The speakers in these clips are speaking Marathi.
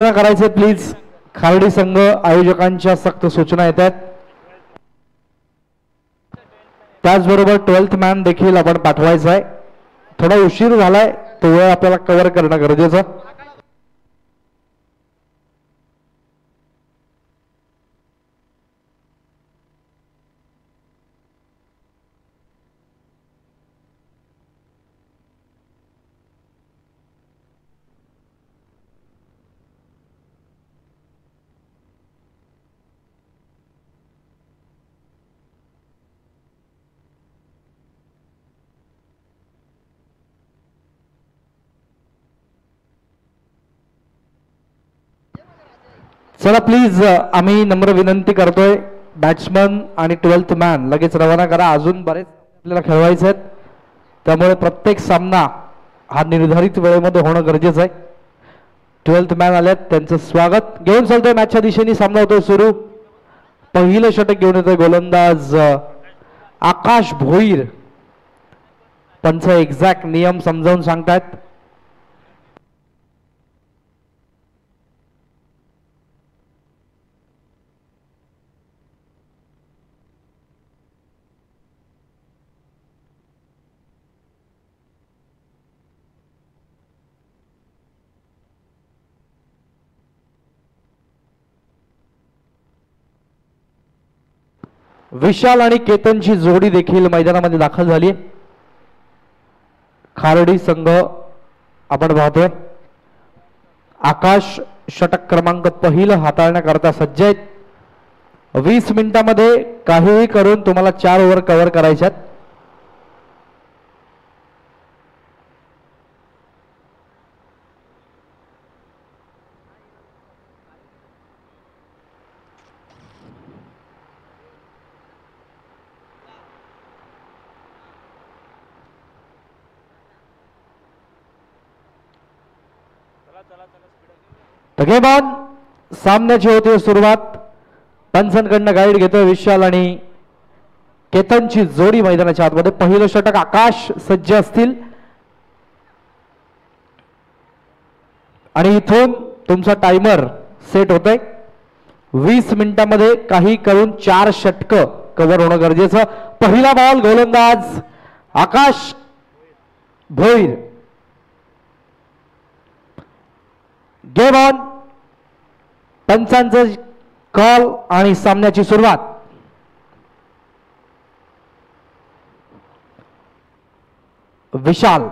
करायचे प्लीज. खारडी संघ आयोजकांच्या सक्त सूचना येतात. त्याचबरोबर 12th मॅन देखील आपण पाठवायचा आहे. थोडा उशीर झालाय, तो वेळ आपल्याला कव्हर करणं गरजेचं. चला प्लीज, आम्ही नम्र विनंती करतोय, बॅट्समन आणि 12th मॅन लगेच रवाना करा. अजून बरेच आपल्याला खेळवायचे आहेत, त्यामुळे प्रत्येक सामना हा निर्धारित वेळेमध्ये होणं गरजेचं आहे. 12th मॅन आलेत, त्यांचं स्वागत. घेऊन चालतोय मॅचच्या दिशेने. सामना होतोय सुरू. पहिलं षटक घेऊन येतोय गोलंदाज आकाश भोईर. पंच एक्झॅक्ट नियम समजावून सांगतायत. विशाल आणि केतनची जोडी देखील मैदानामध्ये दाखल झाली. खारडी संघ आपण पाहतोय. आकाश षटक क्रमांक पहिलं हाताळण्याकरता सज्ज आहेत. 20 मिनिटांमध्ये काहीही करून तुम्हाला 4 ओव्हर कव्हर करायच्यात. गेमॉन सामन्याची होती सुरुवात. पंचांकडनं गाईड घेतोय विशाल आणि केतनची जोडी मैदानाच्या आतमध्ये. पहिलं षटक आकाश सज्ज असतील आणि इथून तुमचा टाइमर सेट होतोय. 20 मिनिटांमध्ये काही करून 4 षटक कव्हर होणं गरजेचं. पहिला बॉल गोलंदाज आकाश भोईर. Game on. पंचांचा कॉल आणि सामन्याची सुरुवात. विशाल.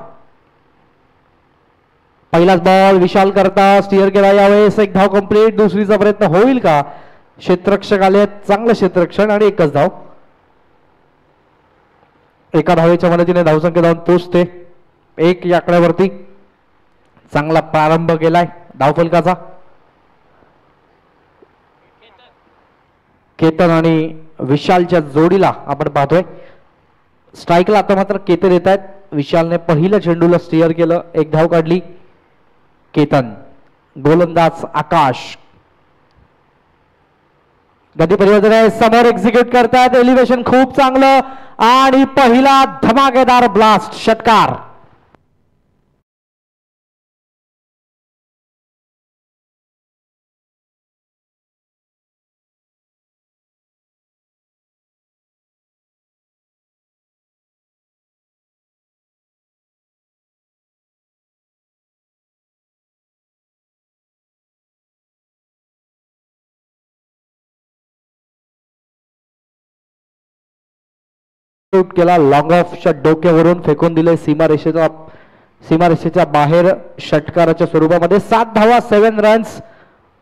पहिलाच बॉल विशाल करता स्टिअर केला. यावेळेस एक धाव कंप्लीट. दुसरीचा प्रयत्न होईल का? क्षेत्ररक्षक आले, चांगलं क्षेत्ररक्षण आणि एकच धाव. एका धावेच्या मदतीने धावसंख्या जाऊन पोहोचते 1 या आकड्यावरती. चांगला प्रारंभ केलाय धावफलकाचा. केतन आणि विशालच्या जोडीला आपण पाहतोय. स्ट्राईकला आता मात्र केतन येत आहेत. विशालने पहिल्या चेंडूला स्टिअर केलं, एक धाव काढली. केतन. गोलंदाज आकाश. गती परिवर्तन आहे, समोर एक्झिक्यूट करतात. एलिव्हेशन खूप चांगलं आणि पहिला धमाकेदार ब्लास्ट षटकार. केला. लॉंग ऑफच्या डोक्यावरून फेकून दिले सीमारेषेच्या बाहेर षटकाराच्या स्वरूपामध्ये. 7 धावा 7 रन्स.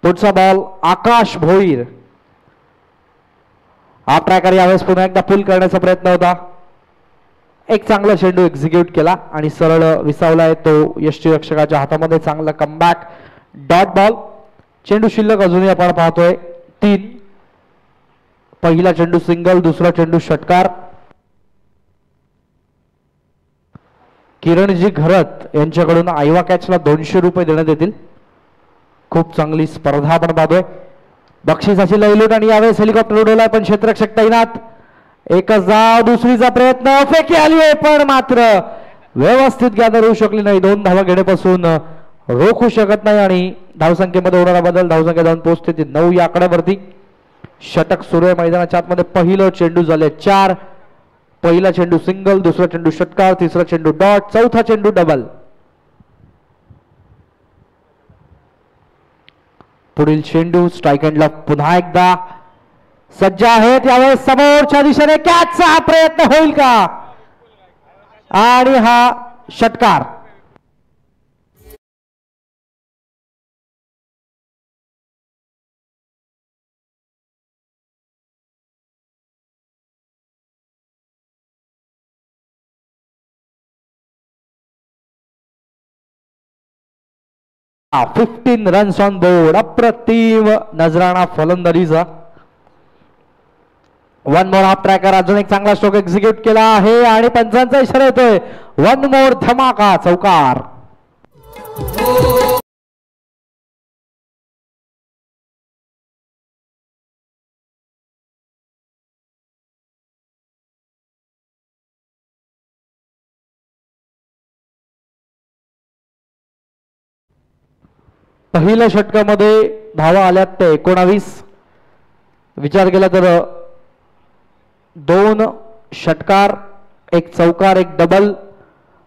पुढचा बॉल आकाश भोईर. हा ट्रॅकर यावेळेस पुन्हा एकदा पुल करण्याचा प्रयत्न होता. एक चांगला चेंडू एक्झिक्यूट केला आणि सरळ विसावलाय तो यष्टीरक्षकाच्या हातामध्ये. चांगला कमबॅक. Dot ball. चेंडू शिल्लक अजूनही आपण पाहतोय 3. पहिला चेंडू सिंगल, दुसरा चेंडू षटकार. किरणजी घरत यांच्याकडून आयवा कॅचला 200 रुपये देण्यात येतील. खूप चांगली स्पर्धा आपण पाहतोय. बक्षिसाची लयलूट आणि यावेळेस हेलिकॉप्टर उडवलाय पण क्षेत्ररक्षक तैनात. एकच धाव. दुसरीचा प्रयत्न फेकी आली आहे पण मात्र व्यवस्थित गॅदर होऊ शकली नाही. 2 धावा घेण्यापासून रोखू शकत नाही आणि धावसंख्येमध्ये होणारा बदल, धावसंख्या जाऊन पोहोचते ती 9 या आकड्यावरती. षटक सुरू आहे मैदानाच्या आतमध्ये. पहिलं चेंडू झाले 4. पहिला चेंडू सिंगल, दुसरा चेंडू षटकार, तिसरा चेंडू डॉट, चौथा चेंडू डबल. पुढील चेंडू स्ट्राईक एंडला पुन्हा एकदा सज्ज आहेत. यावेळेस समोरच्या दिशेने कॅचचा हा प्रयत्न होईल का आणि हा षटकार. हा 15 रन्स ऑन बोर्ड. अप्रतिम नजराणा फलंदाजीचा. वन मोर हाफ ट्रॅकर अजून एक चांगला स्ट्रोक एक्झिक्यूट केला आहे आणि पंचांचा इशारा येतोय. वन मोर धमाका चौकार. पहिल्या षटकामध्ये धावा आल्यात ते 19. विचार केला तर 2 षटकार, 1 चौकार, 1 डबल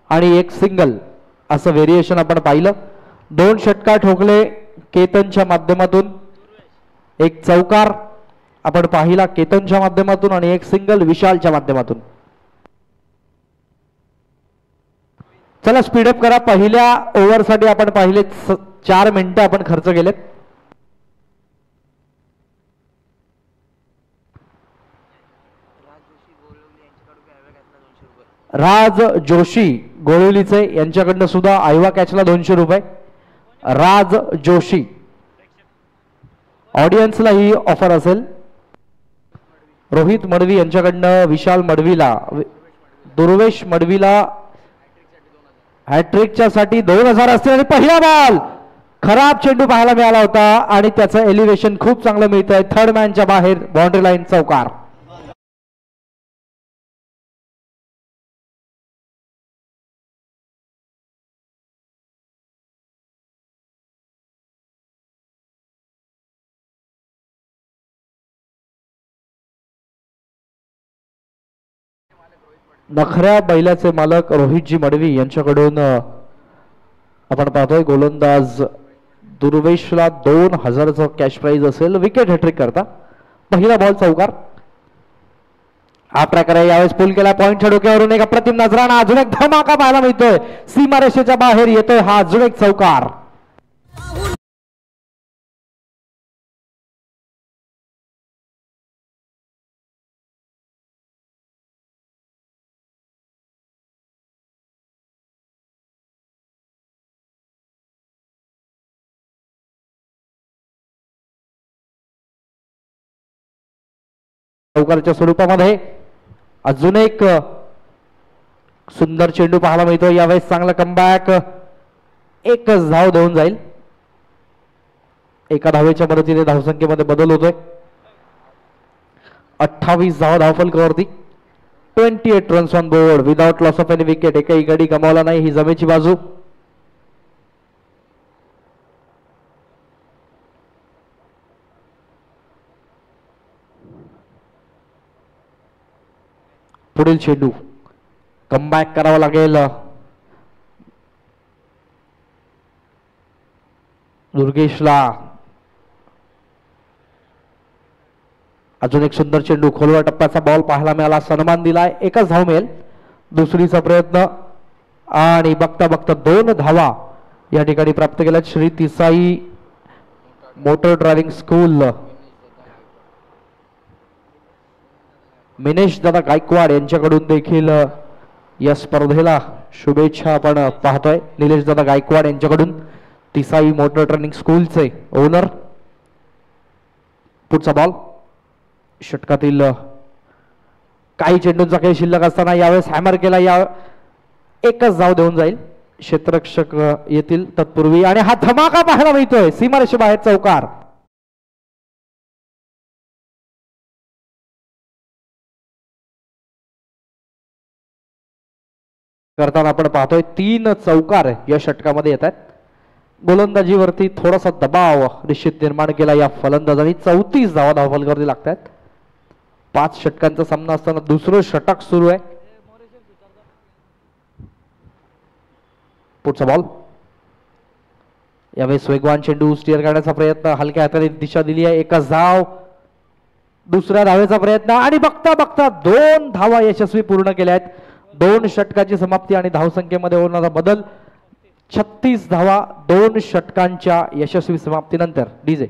आणि 1 सिंगल असं व्हेरिएशन आपण पाहिलं. 2 षटकार ठोकले केतनच्या माध्यमातून, 1 चौकार आपण पाहिला केतनच्या माध्यमातून आणि 1 सिंगल विशालच्या माध्यमातून. चला स्पीडअप करा. पहिल्या ओव्हरसाठी आपण पाहिले 4 मिनिटं आपण खर्च केलेत. राज जोशी गोळवलीचे यांच्याकडनं सुद्धा आयवा कॅचला 200 रुपये. राज जोशी ऑडियन्सला ही ऑफर असेल. रोहित मडवी यांच्याकडनं विशाल मडवीला, दुर्वेश मडवीला हॅट्रिकच्या साठी 2000 असतील. आणि पहिला बॉल खराब चेंडू पाहायला मिळाला होता आणि त्याचं एलिव्हेशन खूप चांगलं मिळत आहे. थर्ड मॅनच्या बाहेर बाउंड्री लाईन चौकार. नखऱ्या बैलाचे मालक रोहितजी मडवी यांच्याकडून आपण पाहतोय गोलंदाज दुर्वेशला 2000चं कॅश प्राइज असेल विकेट हॅट्रिक करता. पहिला बॉल चौकार. हा प्रकार यावेळेस पूल केला. पॉईंटच्या डोक्यावरून एक अप्रतिम नजराणा, अजून एक धमाका पाहायला मिळतोय. सीमारेषेच्या बाहेर येतोय हा अजून एक चौकार. चौकारच्या स्वरूपामध्ये अजून एक सुंदर चेंडू पाहायला मिळतो. यावेळेस चांगला कमबॅक. एकच धाव देऊन जाईल. एका धावेच्या मदतीने धावसंख्येमध्ये बदल होतोय. 28 धावा धावफलकावरती. 28 runs on board without loss of any wicket. एकही गडी गमावला नाही. ही जमेची बाजू. पुढील चेंडू कमबॅक करावा लागेल. दुर्गेशला अजून एक सुंदर चेंडू. खोलवर टप्प्याचा बॉल पाहायला मिळाला. सन्मान दिलाय. एकच धाव मिळेल. दुसरीचा प्रयत्न आणि बघता बघता 2 धावा या ठिकाणी प्राप्त केल्यात. Shri Tisai motor driving school Minesh दादा गायकवाड यांच्याकडून देखील या स्पर्धेला शुभेच्छा आपण पाहतोय. निलेश दादा गायकवाड यांच्याकडून तिसाई मोटर ट्रेनिंग स्कूलचे ओनर. पुढचा बॉल षटकातील काही चेंडूंचा खेळ शिल्लक असताना यावेळेस हॅमर केला. या एकच धाव देऊन जाईल. क्षेत्ररक्षक येतील तत्पूर्वी आणि हा धमाका पाहायला मिळतोय. सीमारेषेबाहेर चौकार. करताना आपण पाहतोय 3 चौकार या षटकामध्ये येत आहेत. गोलंदाजीवरती थोडासा दबाव निश्चित निर्माण केला या फलंदाजांनी. 34 धावा धावफलकावरती लागतात. 5 षटकांचा सामना असताना दुसरं षटक सुरू आहे. पुढचा बॉल. यावेळेस वेगवान चेंडू स्टिअर करण्याचा प्रयत्न, हलक्या हाताने दिशा दिली आहे. एकच धाव, दुसऱ्या धावेचा प्रयत्न आणि बघता बघता 2 धावा यशस्वी पूर्ण केल्या आहेत. 2 षटकाची समाप्ती आणि धावसंख्येमध्ये होणारा बदल. 36 धावा 2 षटकांच्या यशस्वी समाप्तीनंतर. डीजे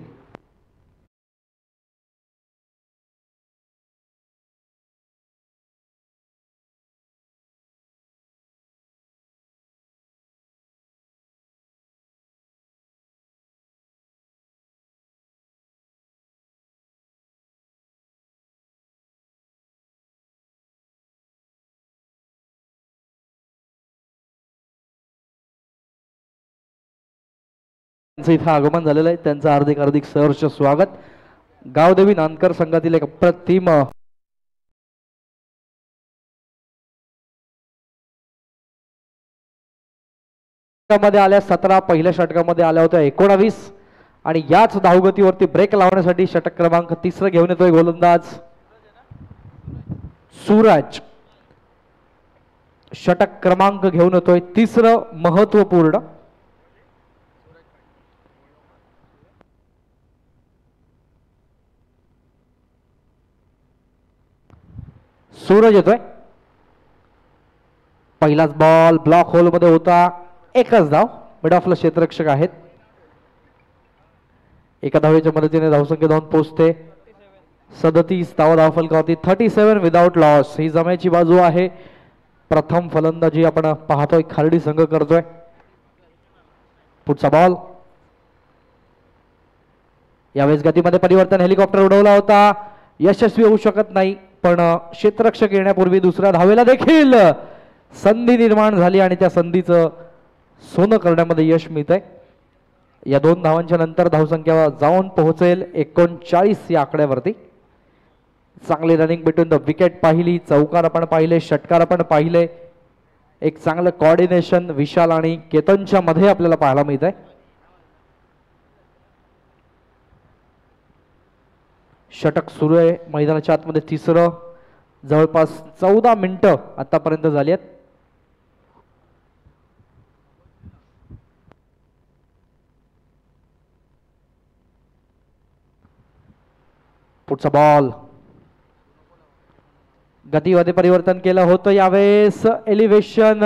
इथं आगमन झालेलं आहे. त्यांचं हार्दिक हार्दिक सहर्ष स्वागत. गावदेवी नानकर संघातील एक अप्रतिम मध्ये आल्या 17, पहिल्या षटकामध्ये आल्या होत्या 19 आणि याच धावगतीवरती ब्रेक लावण्यासाठी षटक क्रमांक 3 घेऊन येतोय गोलंदाज सूरज. षटक क्रमांक घेऊन येतोय 3 महत्वपूर्ण. सूरज येतोय. पहिलाच बॉल ब्लॉक होल मध्ये होता. एकच धाव. मिड ऑफला क्षेत्ररक्षक आहेत. एका धावेच्या मदतीने धावसंख्या 2 पोहोचते. 37 धावा धावफलकावरती. 37 विदाउट लॉस ही जमायची बाजू आहे. प्रथम फलंदाजी आपण पाहतोय खार्डी संघ करतोय. पुढचा बॉल. यावेळेस गतीमध्ये परिवर्तन. हेलिकॉप्टर उडवला होता, यशस्वी होऊ शकत नाही. पण क्षेत्ररक्षक येण्यापूर्वी दुसऱ्या धावेला देखील संधी निर्माण झाली आणि त्या संधीचं सोनं करण्यामध्ये यश मिळतंय. या 2 धावांच्या नंतर धावसंख्या जाऊन पोहोचेल 39 या आकड्यावरती. चांगली रनिंग बिटवीन द विकेट पाहिली, चौकार आपण पाहिले, षटकार आपण पाहिले. एक चांगलं कोऑर्डिनेशन विशाल आणि केतनच्या मध्ये आपल्याला पाहायला मिळत आहे. षटक सुरू आहे मैदानाच्या आतमध्ये. 3 जवळपास 14 मिनिटं आतापर्यंत झाली आहेत. पुढचा बॉल. गतीमध्ये परिवर्तन केलं होतं. यावेळेस एलिव्हेशन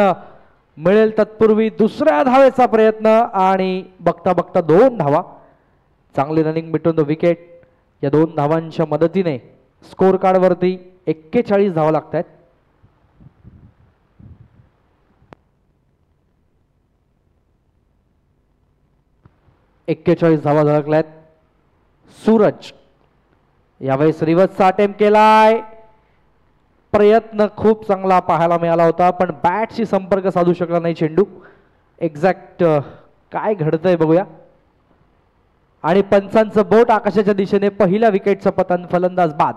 मिळेल तत्पूर्वी दुसऱ्या धावेचा प्रयत्न आणि बघता बघता 2 धावा. चांगली रनिंग बिटवीन द विकेट. या 2 धावांच्या मदतीने स्कोर कार्ड वरती 41 धावा लागतात. धावा झळकल्यात. सूरज यावेळेस रिव्हर्सचा अटेम्प्ट केलाय. प्रयत्न खूप चांगला पाहायला मिळाला होता पण बॅटशी संपर्क साधू शकला नाही चेंडू. एक्झॅक्ट काय घडतंय बघूया. आणि पंचांचं बोट आकाशाच्या दिशेने. पहिल्या विकेटचं पतन. फलंदाज बाद.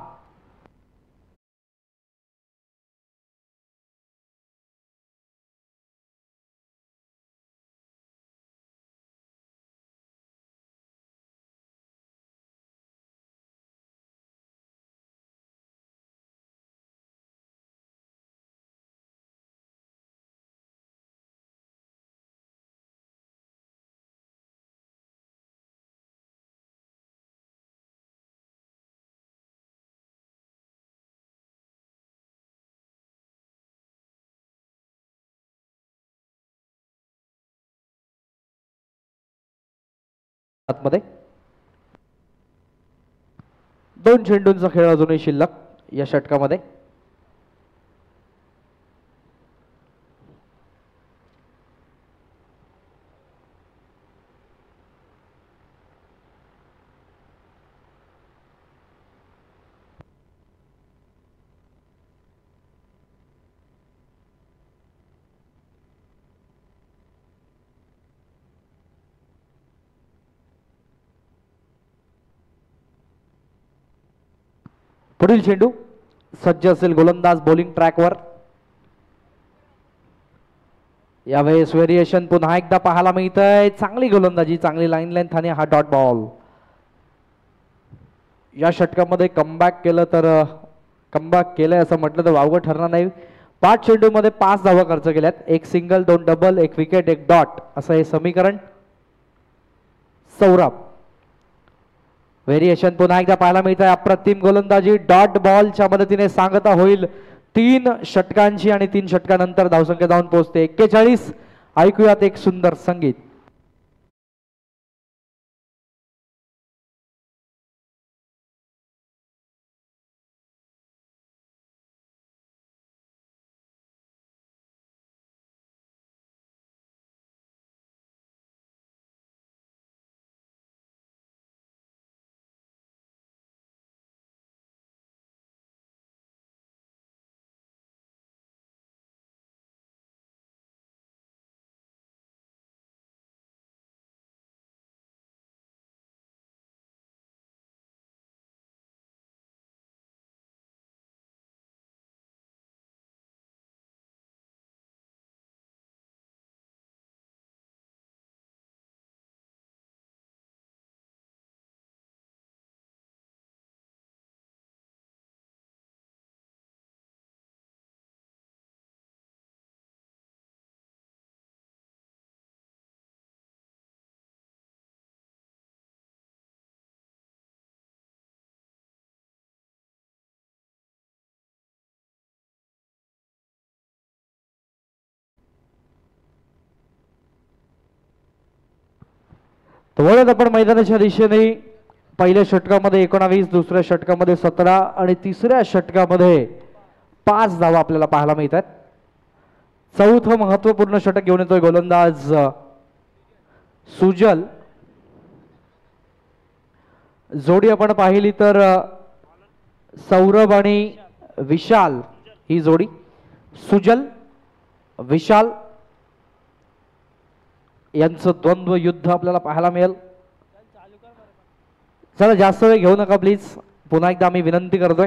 आतमध्ये 2 चेंडूंचा खेळ अजूनही शिल्लक या षटकामध्ये. पुढील चेंडू. सज्ज असेल गोलंदाज बॉलिंग ट्रॅकवर. यावेळेस व्हेरिएशन पुन्हा एकदा पाहायला मिळतंय. चांगली गोलंदाजी, चांगली लाईन लेंथ आणि हा डॉट बॉल. या षटकामध्ये कमबॅक केलं तर कमबॅक केलंय असं म्हटलं तर वावगं ठरणार नाही. 5 चेंडूमध्ये 5 धावा खर्च केल्यात. 1 सिंगल, 2 डबल, 1 विकेट, 1 डॉट असं हे समीकरण. सौरभ व्हेरिएशन पुन्हा एकदा पाहायला मिळतंय. अप्रतिम गोलंदाजी डॉट बॉलच्या मदतीने सांगता होईल 3 षटकांची आणि 3 षटकानंतर धावसंख्या जाऊन पोहोचते 41. ऐकूयात एक सुंदर संगीत. वळत आपण मैदानाच्या दिशेने. पहिल्या षटकामध्ये 19, दुसऱ्या षटकामध्ये 17 आणि तिसऱ्या षटकामध्ये 5 धावा आपल्याला पाहायला मिळतात. चौथं महत्वपूर्ण षटक घेऊन येतोय गोलंदाज सुजल. जोडी आपण पाहिली तर सौरभ आणि विशाल ही जोडी. सुजल विशाल यांचं द्वंद्व युद्ध आपल्याला पाहायला मिळेल. चला जास्त वेळ घेऊ नका प्लीज. पुन्हा एकदा आम्ही विनंती करतोय.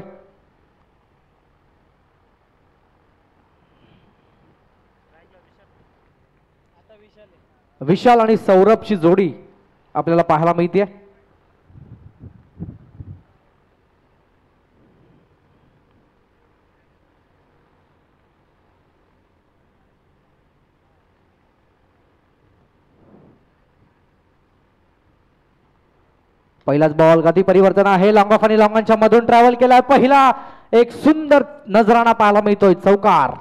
विशाल आणि सौरभची जोडी आपल्याला पाहायला मिळते. पहिलाच बॉल गती परिवर्तन आहे. लॉंग ऑफ आणि लॉंगांच्या मधून ट्रॅव्हल केला. पहिला एक सुंदर नजराणा पाहायला मिळतोय. चौकार.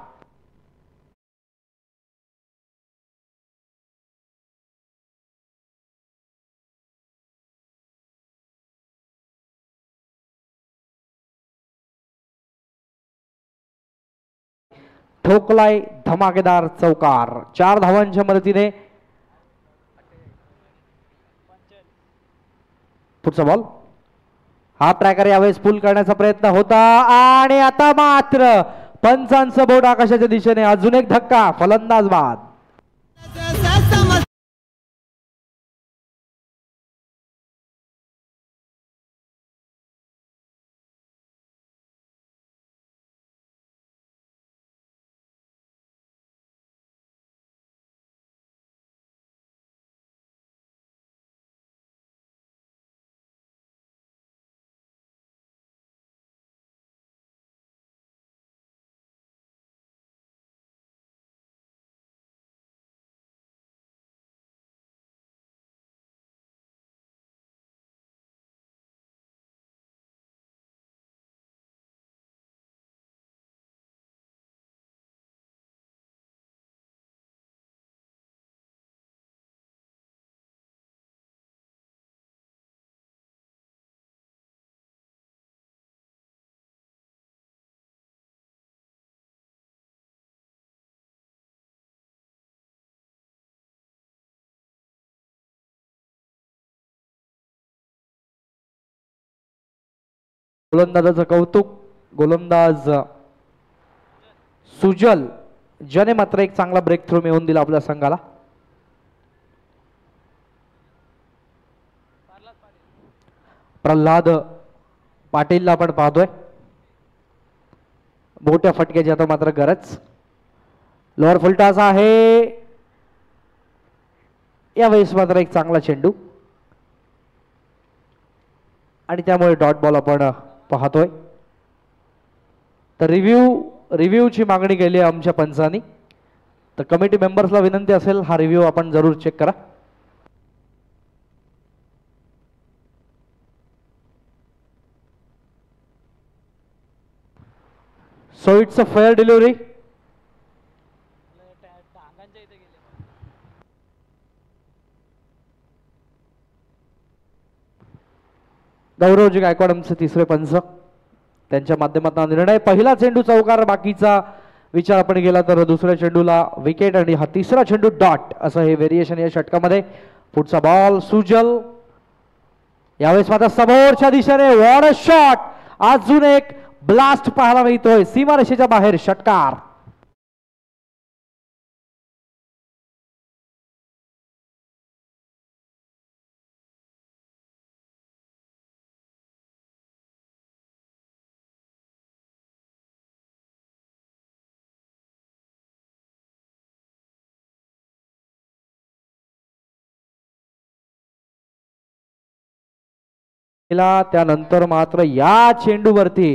ठोकलाय धमाकेदार चौकार. 4 धावांच्या मदतीने. पुढचा बॉल. हा ट्रॅकर यावेळेस पुल करण्याचा प्रयत्न होता आणि आता मात्र पंचांचं बोट आकाशाच्या दिशेने. अजून एक धक्का. फलंदाज बाद. गोलंदाजाचं कौतुक. गोलंदाज सुजल ज्याने मात्र एक चांगला ब्रेक थ्रू मिळवून दिला आपल्या संघाला. प्रल्हाद पाटीलला आपण पाहतोय. मोठ्या फटक्याची आता मात्र गरज. लोअर फुलटास आहे. यावेळेस मात्र एक चांगला चेंडू आणि त्यामुळे डॉट बॉल आपण पाहतोय. तर रिव्ह्यूची मागणी केली आहे आमच्या पंचांनी. तर कमिटी मेंबर्सला विनंती असेल हा रिव्ह्यू आपण जरूर चेक करा. So it's a fair delivery. Gauravji Gaikwad आमचे तिसरे पंच, त्यांच्या माध्यमातून निर्णय. पहिला चेंडू चौकार, बाकीचा विचार आपण केला तर दुसऱ्या चेंडूला विकेट आणि हा तिसरा चेंडू डॉट, असं हे व्हेरिएशन या षटकामध्ये. पुढचा बॉल सुजल, यावेळेस मात्र समोरच्या दिशेने वॉट अ शॉट. अजून एक ब्लास्ट पाहायला मिळतोय सीमारेषेच्या बाहेर. षटकार त्यानंतर मात्र या चेंडूवरती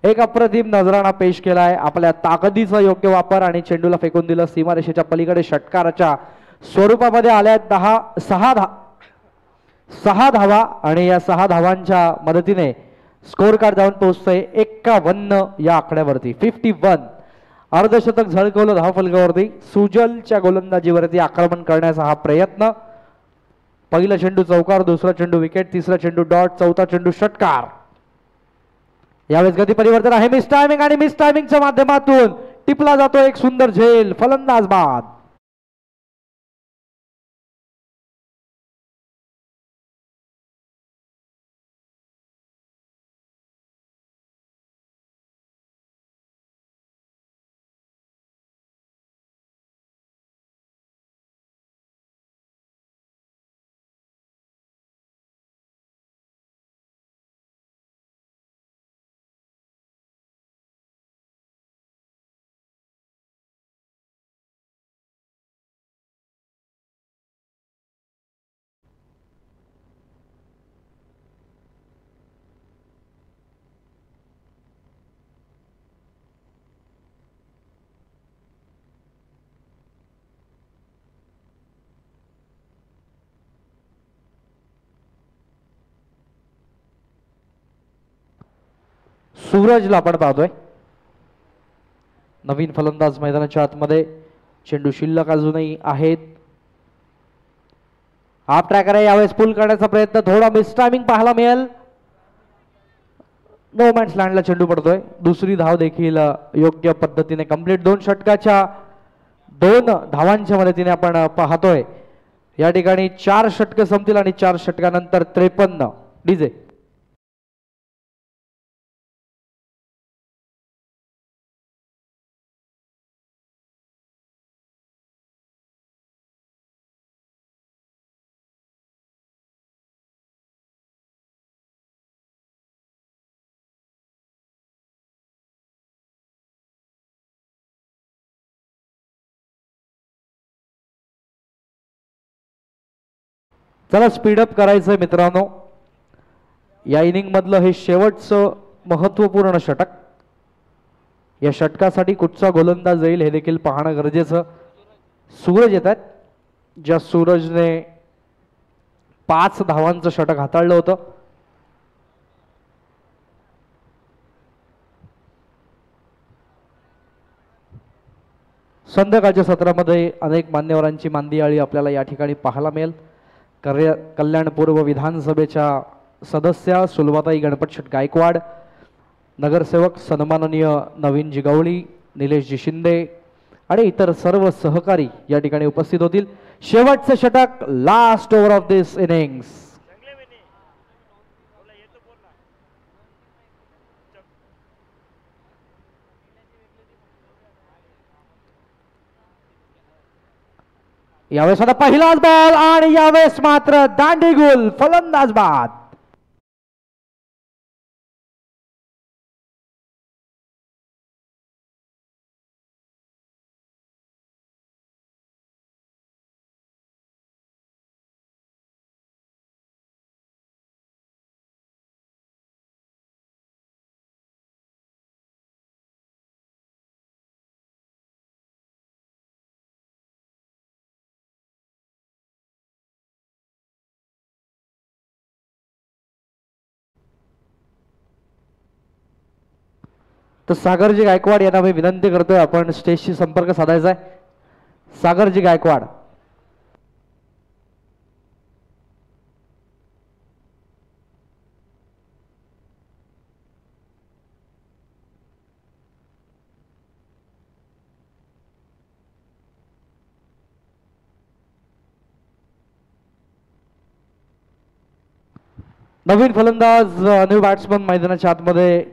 एक अप्रतिम नजराणा पेश केलाय. आपल्या ताकदीचा योग्य वापर आणि चेंडूला फेकून दिलं सीमारेषेच्या पलीकडे. षटकाराच्या स्वरूपामध्ये आल्या 6 धावा आणि या 6 धावांच्या मदतीने स्कोर कार्ड जाऊन पोहोचतोय 51 या आकड्यावरती. 51 अर्धशतक झळकवलं धावफलकावरती. सुजलच्या गोलंदाजीवरती आक्रमण करण्याचा हा प्रयत्न. पहिला चेंडू चौकार, दुसरा चेंडू विकेट, तिसरा चेंडू डॉट, चौथा चेंडू षटकार. यावेळेस गती परिवर्तन आहे. मिस टायमिंग आणि मिस टायमिंगच्या माध्यमातून टिपला जातो एक सुंदर झेल. फलंदाज बाद. सूरजला आपण पाहतोय. नवीन फलंदाज मैदानाच्या आतमध्ये. चेंडू शिल्लक अजूनही आहेत. हाफ ट्रॅकर आहे. यावेळेस पुल करण्याचा प्रयत्न, थोडा मिस टायमिंग पाहायला मिळेल. नो मॅन्स लँडला चेंडू पडतोय. दुसरी धाव देखील योग्य पद्धतीने कंप्लीट. 2 षटकाच्या 2 धावांच्या मदतीने आपण पाहतोय. या ठिकाणी 4 षटक संपतील आणि 4 षटकानंतर 53 डीजे. चला स्पीडअप करायचंय मित्रांनो. या इनिंग मधलं हे शेवटचं महत्वपूर्ण षटक. या षटकासाठी कुठचा गोलंदाज येईल हे देखील पाहणं गरजेचं. सूरज येत आहेत, ज्या सूरजने 5 धावांचं षटक हाताळलं होतं. संध्याकाळच्या सत्रामध्ये अनेक मान्यवरांची मांदियाळी आपल्याला या ठिकाणी पाहायला मिळेल. कल्याणपूर्व विधानसभेच्या सदस्या सुलभाताई गणपतशेठ गायकवाड, नगरसेवक सन्माननीय नवीनजी गवळी, निलेशजी शिंदे आणि इतर सर्व सहकारी या ठिकाणी उपस्थित होतील. शेवटचे षटक, last over of this innings. यावेळेस आता पहिलाच बॉल आणि यावेळेस मात्र दांडीगुल. फलंदाज बाद. तर सागरजी गायकवाड यांना मी विनंती करतोय आपण स्टेजशी संपर्क साधायचा आहे. सागरजी गायकवाड. नवीन फलंदाज न्यू बॅट्समन मैदानाच्या आतमध्ये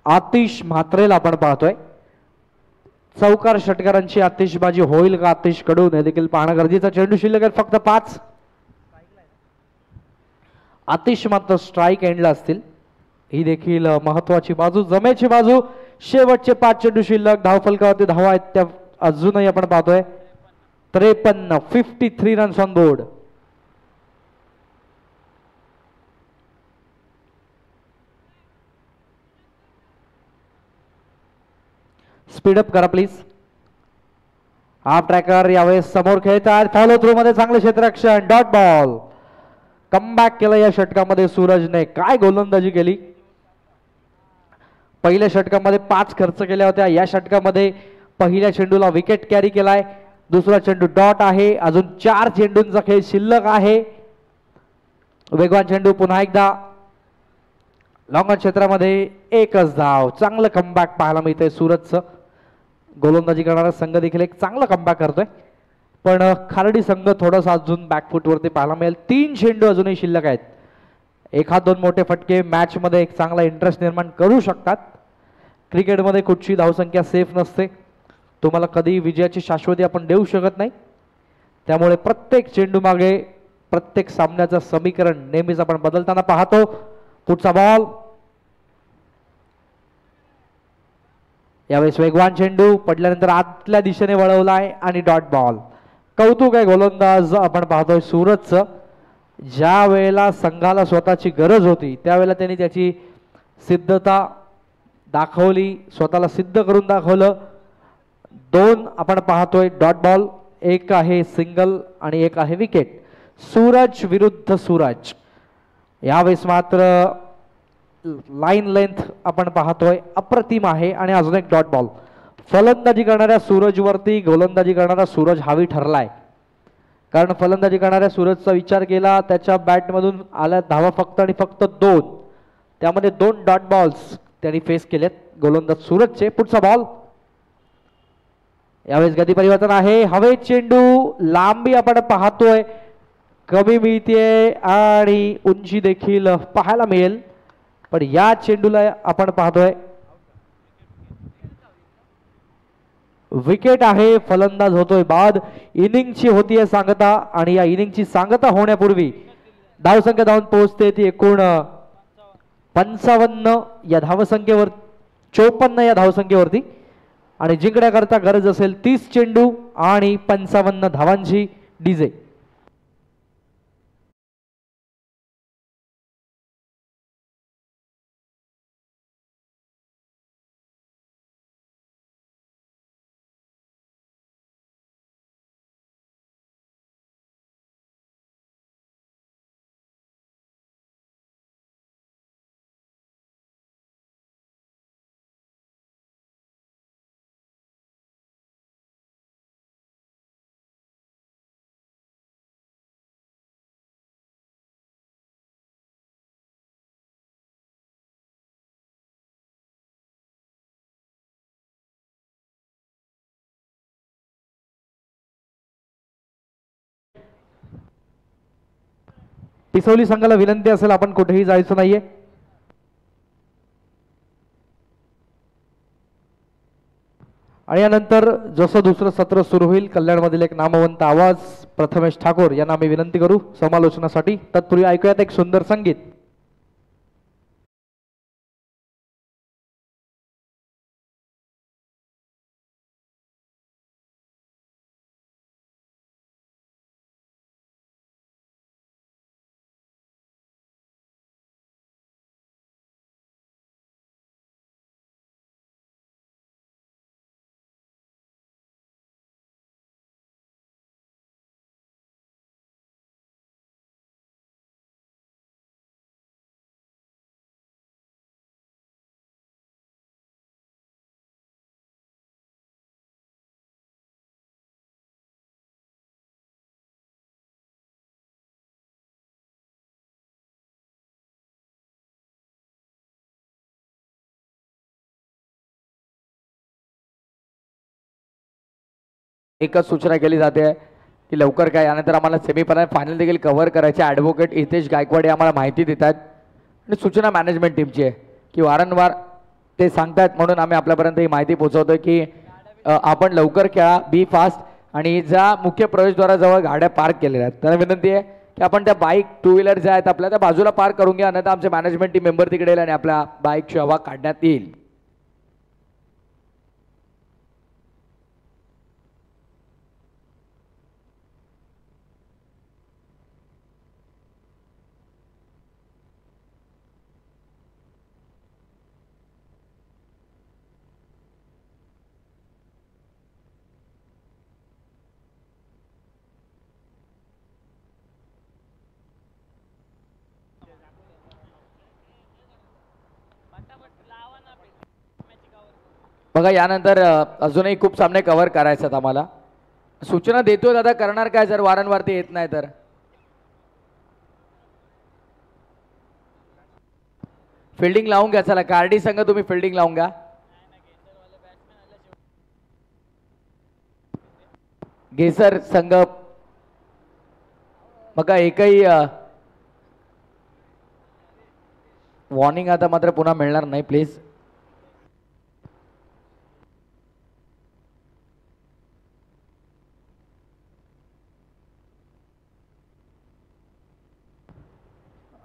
आतिश म्हात्रेला आपण पाहतोय. चौकार षटकारांची आतिषबाजी होईल का आतिश कडून हे देखील पाहणं गरजेचं. चेंडू शिल्लक आहेत फक्त 5. आतिश मात्र स्ट्राईक एंडला असतील. ही देखील महत्वाची बाजू, जमेची बाजू. शेवटचे 5 चेंडू शिल्लक. धावफलकावरती धावा आहेत त्या अजूनही आपण पाहतोय. 53 53 रन्स ऑन बोर्ड. स्पीडअप करा प्लीज. हाफ ट्रॅकर यावेळेस समोर खेळतात. फॉलो थ्रू मध्ये चांगले क्षेत्ररक्षण. Dot ball. कमबॅक केलं या षटकामध्ये सूरजने. काय गोलंदाजी केली. पहिल्या षटकामध्ये 5 खर्च केल्या होत्या. या षटकामध्ये पहिल्या चेंडूला विकेट कॅरी केलाय. दुसरा चेंडू डॉट आहे. अजून 4 चेंडूंचा खेळ शिल्लक आहे. वेगवान चेंडू पुन्हा एकदा लॉंग क्षेत्रामध्ये एकच धाव. चांगलं कमबॅक पाहायला मिळतंय सूरजचं. गोलंदाजी करणारा संघ देखील एक चांगला कमबॅक करतोय, पण खारडी संघ थोडासा अजून बॅकफुटवरती पाहायला मिळेल. 3 चेंडू अजूनही शिल्लक आहेत. एखाद 2 मोठे फटके मॅचमध्ये एक चांगला इंटरेस्ट निर्माण करू शकतात. क्रिकेटमध्ये कुठची धावसंख्या सेफ नसते. तुम्हाला कधी विजयाची शाश्वती आपण देऊ शकत नाही. त्यामुळे प्रत्येक चेंडू मागे प्रत्येक सामन्याचं समीकरण नेहमीच आपण बदलताना पाहतो. पुढचा बॉल. यावेळेस वेगवान चेंडू पडल्यानंतर आतल्या दिशेने वळवलाय आणि डॉट बॉल. कौतुक आहे गोलंदाज आपण पाहतोय सूरजचं. ज्या वेळेला संघाला स्वतःची गरज होती त्यावेळेला त्यांनी त्याची सिद्धता दाखवली, स्वतःला सिद्ध करून दाखवलं. 2 आपण पाहतोय डॉट बॉल. एक आहे सिंगल आणि एक आहे विकेट. सूरज विरुद्ध सूरज. यावेळेस मात्र लाईन लेंथ आपण पाहतोय अप्रतिम आहे आणि अजून एक डॉट बॉल. फलंदाजी करणाऱ्या सूरजवरती गोलंदाजी करणारा सूरज हावी ठरलाय. कारण फलंदाजी करणाऱ्या सूरजचा विचार केला, त्याच्या बॅटमधून आल्या धावा फक्त आणि फक्त 2. त्यामध्ये 2 डॉट बॉल्स त्यांनी फेस केलेत गोलंदाज सूरजचे. पुढचा बॉल. यावेळेस गती परिवर्तन आहे. हवेत चेंडू. लांबी आपण पाहतोय कमी मिळते आणि उंची देखील पाहायला मिळेल, पण या चेंडूला आपण पाहतोय विकेट आहे. फलंदाज होतोय बाद. इनिंगची होतीये सांगता आणि या इनिंगची सांगता होण्यापूर्वी धावसंख्या धावून पोहोचते ती एकूण 55 या धावसंख्येवर, 54 या धावसंख्येवरती. आणि जिंकण्याकरता गरज असेल 30 चेंडू आणि 55 धावांची. डीजे. पिसोली संघाला विनंती असेल आपण कुठेही जायचं नाहीये. आणि यानंतर जसं दुसरं सत्र सुरू होईल कल्याणमधील एक नामवंत आवाज प्रथमेश ठाकूर यांना आम्ही विनंती करू समालोचनासाठी. तत्पूर्वी ऐकूयात एक सुंदर संगीत. एकच सूचना केली जाते की लवकर काय, यानंतर आम्हाला सेमीफायनल फायनल देखील कव्हर करायचे. ॲडव्होकेट हितेश गायकवाड आम्हाला माहिती देतात आणि सूचना मॅनेजमेंट टीमची आहे की वारंवार ते सांगतात, म्हणून आम्ही आपल्यापर्यंत ही माहिती पोहोचवतो की आपण लवकर खेळा, बी फास्ट. आणि ज्या मुख्य प्रवेशद्वाराजवळ गाड्या पार्क केलेल्या आहेत त्यांना विनंती आहे की आपण त्या बाईक टू व्हीलर ज्या आहेत आपल्या त्या बाजूला पार्क करून घ्या, अन्यथा आमचे मॅनेजमेंट टीम मेंबर तिकडे येईल आणि आपल्या बाईकची हवा काढण्यात येईल. बघा यानंतर अजूनही खूप सामने कव्हर करायचे आहेत आम्हाला. सूचना देतोय दादा, करणार काय जर वारंवार ते येत नाही तर. फिल्डिंग लावून घ्या, चला कार्डी संघ तुम्ही फिल्डिंग लावून घ्या. गेसर संघ बघा एकही वॉर्निंग आता मात्र पुन्हा मिळणार नाही प्लीज.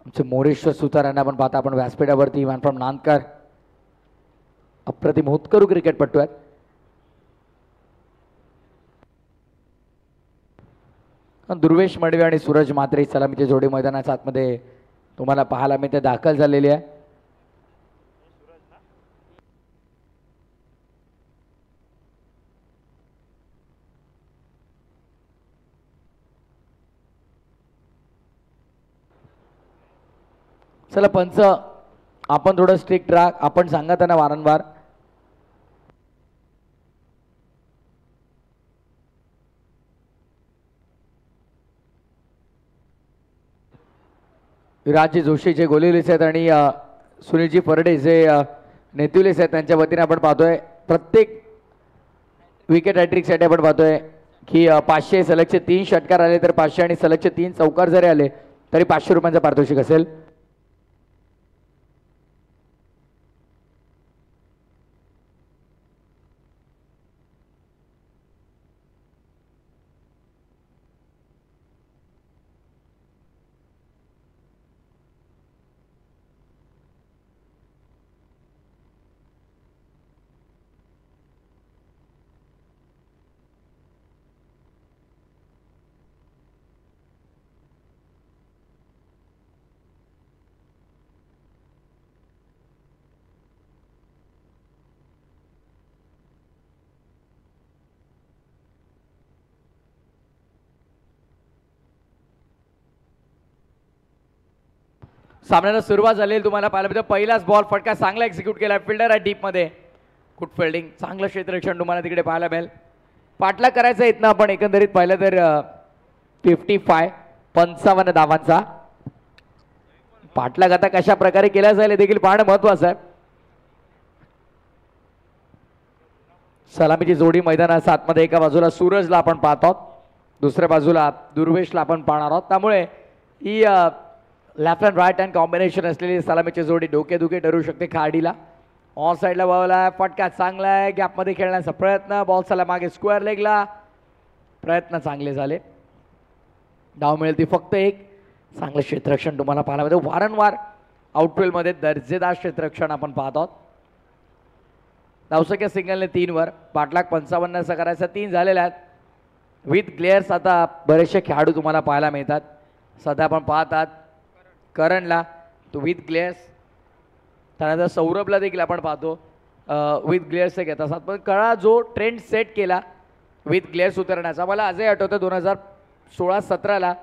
आमचे मोरेश्वर सुतार यांना आपण पाहता आपण व्यासपीठावरती. मॅन फ्रॉम नांदकर, अप्रतिम होतकरू क्रिकेटपटू आहेत. दुर्वेश मडवे आणि सूरज मात्रे सलामीची जोडी मैदानाच्या आतमध्ये तुम्हाला पाहायला मिळते, दाखल झालेली आहे. चला पंच आपण थोडं स्ट्रिक्ट राहा, आपण सांगा त्यांना वारंवार. विराजजी जोशी जे गोलिवलीस आहेत आणि सुनीलजी परडे जे नेतुलेस आहेत त्यांच्या वतीने आपण पाहतोय प्रत्येक विकेट हॅट्रिकसाठी आपण पाहतोय की 500 सलगचे 3 षटकार आले तर 500 आणि सलगचे 3 चौकार जरी आले तरी 500 रुपयांचा पारितोषिक असेल. सामन्याला सुरुवात झालेली तुम्हाला पाहायला मिळतं. पहिलाच बॉल फटका चांगला एक्झिक्यूट केला, फिल्डर आहे डीप मध्ये, गुड फिल्डिंग, चांगलं क्षेत्ररक्षण तुम्हाला तिकडे पाहायला मिळेल. पाठलाग करायचा इथनं आपण एकंदरीत पाहिलं तर 55 धावांचा पाठलाग आता कशा प्रकारे केला जाईल देखील पाहणं महत्वाचं आहे. सलामीची जोडी मैदानाच्या आतमध्ये एका बाजूला सूरजला आपण पाहत आहोत, दुसऱ्या बाजूला दुर्वेशला आपण पाहणार आहोत. त्यामुळे ही left and right hand combination असलेली सलामीची जोडी डोकेदुखी ठरू शकते खाडीला. ऑन साईडला बॉलला फटका चांगला आहे, गॅपमध्ये खेळण्याचा प्रयत्न, बॉल चला मागे स्क्वेअर लेगला, प्रयत्न चांगले झाले, धाव मिळेल ती फक्त एक. चांगलं क्षेत्ररक्षण तुम्हाला पाहायला मिळतं, वारंवार आउटफील्डमध्ये दर्जेदार क्षेत्ररक्षण आपण पाहत आहोत. धावसंख्या सिंगलने 3 वर, पाठलाग 55 असा करायचा 3 झालेल्या आहेत. विथ ग्लेअर्स आता बरेचसे खेळाडू तुम्हाला पाहायला मिळतात. सध्या आपण पाहतात करणला तो विथ ग्लेअर्स, त्यानंतर सौरभला देखील आपण पाहतो विथ ग्लेअर्स घेत असतात. पण कळा जो ट्रेंड सेट केला विथ ग्लेअर्स उतरण्याचा, मला आजही आठवतं 2016-17ला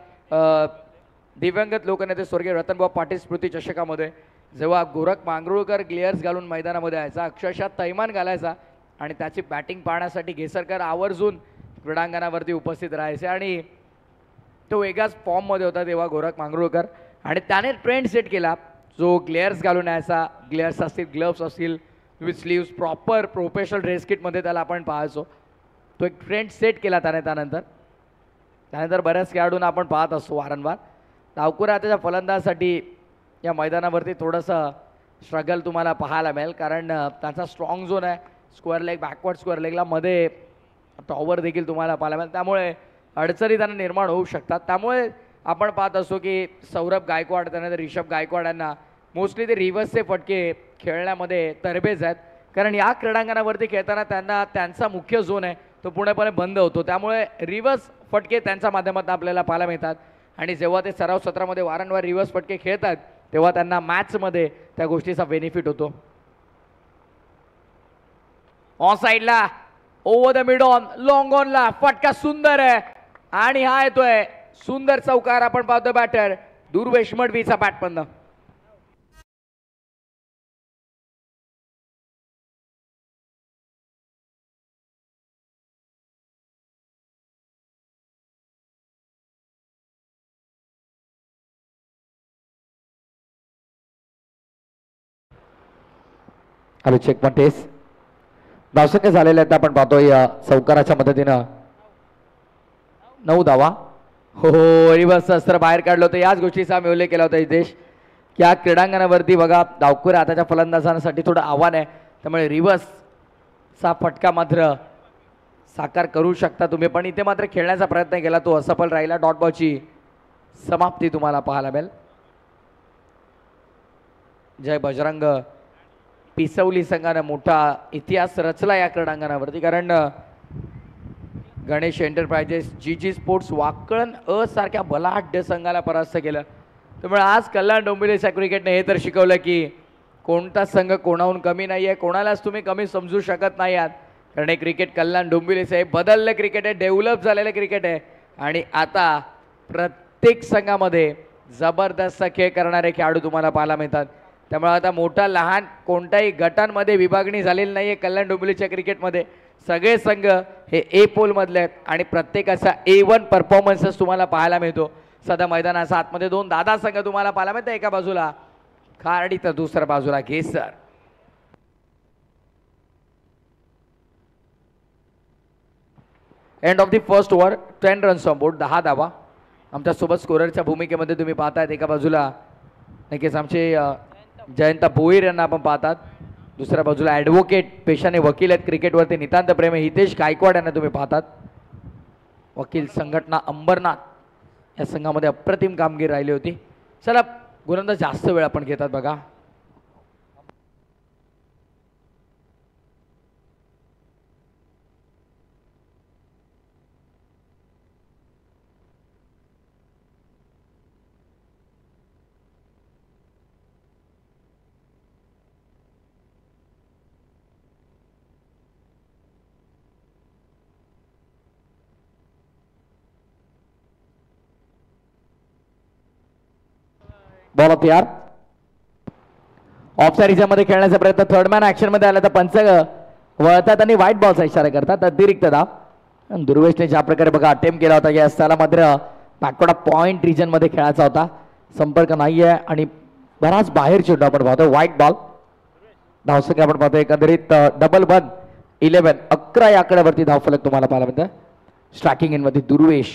दिव्यांगत लोकनेते स्वर्गीय रतनभाऊ पाटील स्मृती चषकामध्ये जेव्हा गोरख मांगरुळकर ग्लेअर्स घालून मैदानामध्ये यायचा, अक्षरशः तैमान घालायचा आणि त्याची बॅटिंग पाहण्यासाठी घेसरकर आवर्जून क्रीडांगणावरती उपस्थित राहायचे आणि तो वेगळाच फॉर्ममध्ये होता तेव्हा गोरख मांगरुळकर. आणि त्याने ट्रेंड सेट केला जो ग्लेअर्स घालून यायचा, ग्लेअर्स असतील, ग्लव्स असतील, with sleeves, proper professional dress किटमध्ये त्याला आपण पाहायचो. तो एक ट्रेंड सेट केला त्यानंतर बऱ्याच खेळाडूंना आपण पाहत असतो वारंवार. डावखुरा त्याच्या फलंदाजासाठी या मैदानावरती थोडंसं स्ट्रगल तुम्हाला पाहायला मिळेल, कारण त्याचा स्ट्रॉंग झोन आहे. स्क्वेअर लेग, बॅकवर्ड स्क्वेअर लेगला मध्ये टॉवर देखील तुम्हाला पाहायला मिळेल, त्यामुळे अडचणी त्यांना निर्माण होऊ शकतात. त्यामुळे आपण पाहत असतो की सौरभ गायकवाड त्यानंतर ऋषभ गायकवाड यांना मोस्टली ते रिव्हर्सचे फटके खेळण्यामध्ये तरबेज आहेत, कारण या क्रीडांगणावरती खेळताना त्यांना त्यांचा मुख्य झोन आहे तो पूर्णपणे बंद होतो. त्यामुळे रिव्हर्स फटके त्यांच्या माध्यमातून आपल्याला पाहायला मिळतात आणि जेव्हा ते सराव सत्रामध्ये वारंवार रिव्हर्स फटके खेळतात तेव्हा त्यांना मॅचमध्ये त्या गोष्टीचा बेनिफिट होतो. ऑन साईडला over the mid on long ऑनला फटका सुंदर आहे आणि हा येतोय सुंदर चौकार. आपण पाहतो बॅटर दुर्वेश मडवीचा बॅटमधन. हॅलो चेक पण टेस्ट धावसंख्या झालेल्या आहेत आपण पाहतोय चौकाराच्या मदतीनं 9 धावा. हो रिव्हर्स अस्त्र बाहेर काढलं होतं. याच गोष्टीचा आम्ही उल्लेख केला होता हितेश, की या क्रीडांगणावरती बघा डावखुरा हाताच्या फलंदाजांसाठी थोडं आव्हान आहे, त्यामुळे रिव्हर्सचा फटका मात्र साकार करू शकता तुम्ही, पण इथे मात्र खेळण्याचा प्रयत्न केला तो असफल राहिला. डॉट बॉलची समाप्ती तुम्हाला पाहायला मिळेल. जय बजरंग पिसवली संघानं मोठा इतिहास रचला या क्रीडांगणावरती, कारण Ganesh enterprises, GG sports Wakalan सारख्या बलाढ्य संघाला परास्त केलं. त्यामुळे आज कल्याण डोंबिवलीच्या क्रिकेटने हे तर शिकवलं की कोणता संघ कोणाहून कमी नाही आहे, कोणालाच तुम्ही कमी समजू शकत नाही आहात, कारण हे क्रिकेट कल्याण डोंबिवलीचं आहे, बदललं क्रिकेट आहे, डेव्हलप झालेलं क्रिकेट आहे आणि आता प्रत्येक संघामध्ये जबरदस्त खेळ करणारे खेळाडू तुम्हाला पाहायला मिळतात. त्यामुळे आता मोठा लहान कोणत्याही गटांमध्ये विभागणी झालेली नाही आहे कल्याण डोंबिवलीच्या क्रिकेटमध्ये. सगळे संघ हे ए पोलमधले आहेत आणि प्रत्येकाचा A1 परफॉर्मन्सेस तुम्हाला पाहायला मिळतो. सध्या मैदानाचा आतमध्ये 2 दादा संघ तुम्हाला पाहायला मिळतात, एका बाजूला खार्डी तर दुसऱ्या बाजूला Ghesar. End of the first over 10 runs on board, 10 धावा. आमच्यासोबत स्कोररच्या भूमिकेमध्ये तुम्ही पाहतायत एका बाजूला नक्कीच आमचे जयंत भोईर यांना आपण पाहतात, दुसऱ्या बाजूला ॲडव्होकेट पेशाने वकील आहेत क्रिकेटवरती नितांत प्रेम हितेश गायकवाड यांना तुम्ही पाहतात. वकील संघटना अंबरनाथ या संघामध्ये अप्रतिम कामगिरी राहिली होती. चला गोलंदाज जास्त वेळ आपण घेतात बघा. बॉल ऑफ यार ऑफ साईड मध्ये खेळण्याचा प्रयत्न, थर्ड मॅन ऍक्शन मध्ये आला तर पंच वळतात आणि व्हाईट बॉलचा इशारा करतात. अतिरिक्त धाव. दुर्वेशने ज्या प्रकारे बघा अटेम्प्ट केला होता या त्याला मात्र बॅकवर्ड पॉइंट रिजन मध्ये खेळायचा होता, संपर्क नाहीये आणि बराच बाहेर चेंडू आपण पाहतो. White ball. धावसंख्या आपण पाहतो एकंदरीत डबल 11 11 या आकड्यावरती धावफलक तुम्हाला पाहायला मिळतं. स्ट्रायकिंग इन मध्ये दुर्वेश.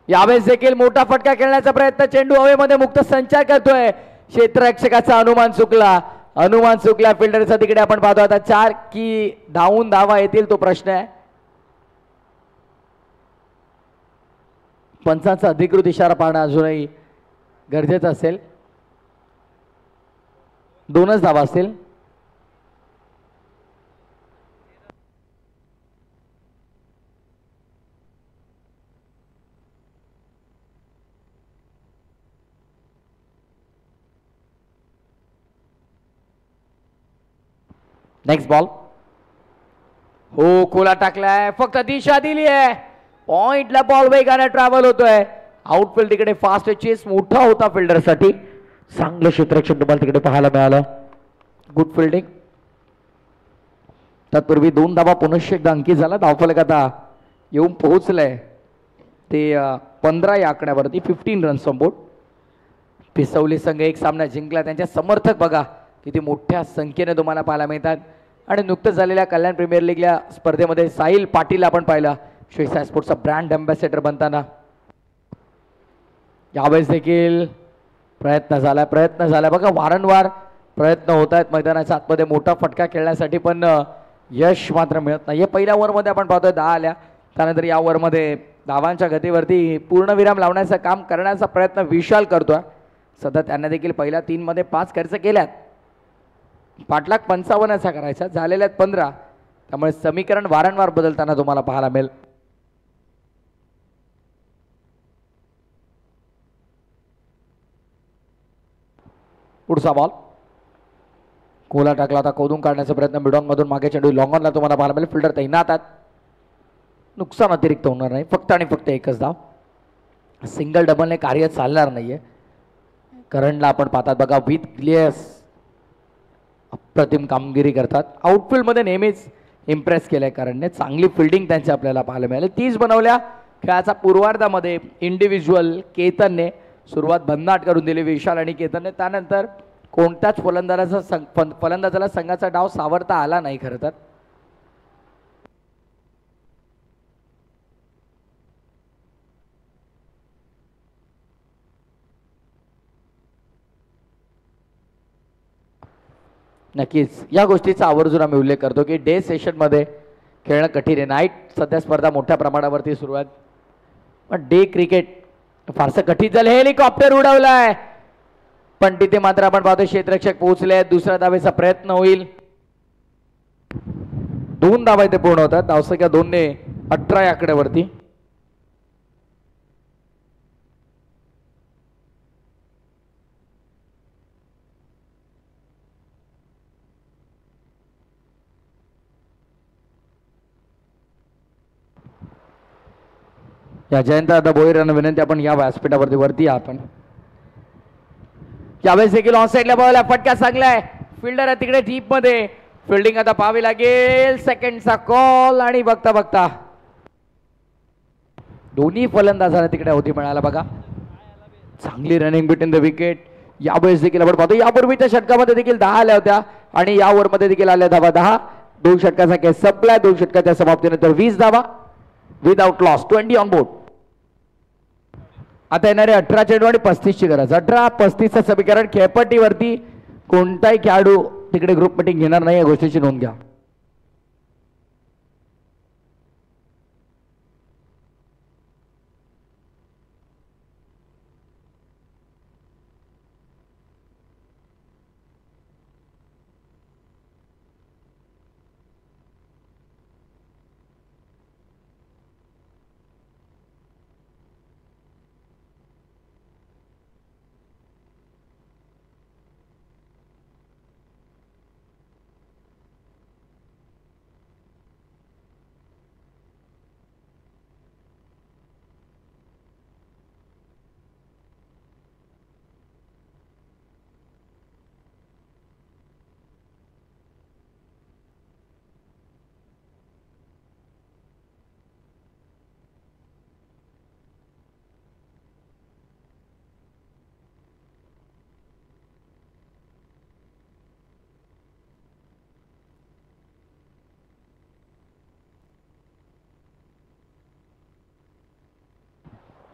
यावेळेस देखील मोठा फटका खेळण्याचा प्रयत्न, चेंडू हवेमध्ये मुक्त संचार करतोय, क्षेत्ररक्षकाचा अनुमान चुकला फिल्डरचा. तिकडे आपण पाहतो आता 4 की धावून धावा येतील तो प्रश्न आहे. पंचांचा अधिकृत इशारा पाहणं अजूनही गरजेचं असेल. 2च धावा असतील. Next ball. हो खोला टाकलाय, फक्त दिशा दिली आहे. पॉइंटला बॉल वेगाने ट्रॅव्हल होतोय. आउटफील्ड तिकडे फास्ट चेस मोठा होता फिल्डरसाठी. चांगलं क्षेत्ररक्षक तुम्हाला तिकडे पाहायला मिळालं. Good fielding. तत्पूर्वी 2 धावा पुनश्च एकदा अंकित झाला. धावफलक आता येऊन पोहोचलंय ते 15 या आकड्यावरती. 15 रन्स ऑन बोर्ड. पिसवली संघ एक सामना जिंकला. त्यांच्या समर्थक बघा किती मोठ्या संख्येने तुम्हाला पाहायला मिळतात. आणि नुकतंच झालेल्या कल्याण प्रीमियर लीगल्या स्पर्धेमध्ये साहिल पाटील आपण पाहिला श्री साई स्पोर्ट्सचा ब्रँड अँबॅसेडर बनताना. यावेळेस देखील प्रयत्न झाला बघा, वारंवार प्रयत्न होत आहेत मैदानाच्या आतमध्ये मोठा फटका खेळण्यासाठी, पण यश मात्र मिळत नाही. पहिल्या ओव्हरमध्ये आपण पाहतोय 10 आल्या. त्यानंतर या ओव्हरमध्ये धावांच्या गतीवरती पूर्णविराम लावण्याचं काम करण्याचा प्रयत्न विशाल करतोय. सध्या त्यांना देखील पहिल्या 3 मध्ये 5 खर्च केल्यात. पाठलाग 55 करायचा, झालेल्या आहेत 15. त्यामुळे समीकरण वारंवार बदलताना तुम्हाला पाहायला मिळेल. पुढचा बॉल कोला टाकला, आता कोदून काढण्याचा प्रयत्न मिडॉन मधून मागे चेंडू लॉंग ऑनला तुम्हाला पाहायला मिळेल. फिल्डर तैनात आहेत. नुकसान अतिरिक्त होणार नाही, फक्त आणि फक्त एकच धाव. सिंगल डबलने कार्य चालणार नाहीये. करंडला आपण पाहतात बघा, विथ ग्लेअर्स अप्रतिम कामगिरी करतात. आउटफील्डमध्ये नेहमीच इम्प्रेस केलंय करणने. चांगली फिल्डिंग त्यांची आपल्याला पाहायला मिळाली. 30 बनवल्या. खेळाचा पूर्वार्धामध्ये इंडिव्हिज्युअल केतनने सुरुवात भन्नाट करून दिली विशाल आणि केतनने. त्यानंतर कोणत्याच फलंदाजाला संघाचा डाव सावरता आला नाही खरं तर. नक्कीच या गोष्टीचा आवर्जून आम्ही उल्लेख करतो की डे सेशनमध्ये खेळणं कठीण आहे. नाईट सध्या स्पर्धा मोठ्या प्रमाणावरती सुरू आहेत, पण डे क्रिकेट फारसं कठीण झालं. हेलिकॉप्टर उडवलाय, पण तिथे मात्र आपण पाहतो क्षेत्ररक्षक पोहोचले. दुसऱ्या धावेचा प्रयत्न होईल. 2 धावा इथे पूर्ण होतात. धावसंख्या 2ने 18 या आकड्यावरती. या जयंत आता भोईर यांना विनंती, आपण या व्यासपीठावरती वरती आपण यावेळेस देखील ऑन साईडला बॉलला फटका चांगला आहे. फिल्डर आहे तिकडे डीप मध्ये. फिल्डिंग आता पाहावी लागेल. सेकंडचा कॉल आणि बघता बघता दोन्ही फलंदाजांना तिकडे होती मिळाला बघा. चांगली रनिंग बिटवीन द विकेट. यावेळेस देखील आपण पाहतो यापूर्वीच्या षटकामध्ये देखील 10 आल्या होत्या आणि या ओव्हरमध्ये देखील आल्या धावा 10. 2 षटकाचा केस संपलाय. 2 षटकाच्या समाप्तीनंतर 20 धावा विदाउट लॉस. 20 on board. आता येणारे 18 चेंडू आणि 35ची गरज. 18-35चं समीकरण. खेळपट्टीवरती कोणताही खेळाडू तिकडे ग्रुप मीटिंग घेणार नाही, या गोष्टीची नोंद घ्या.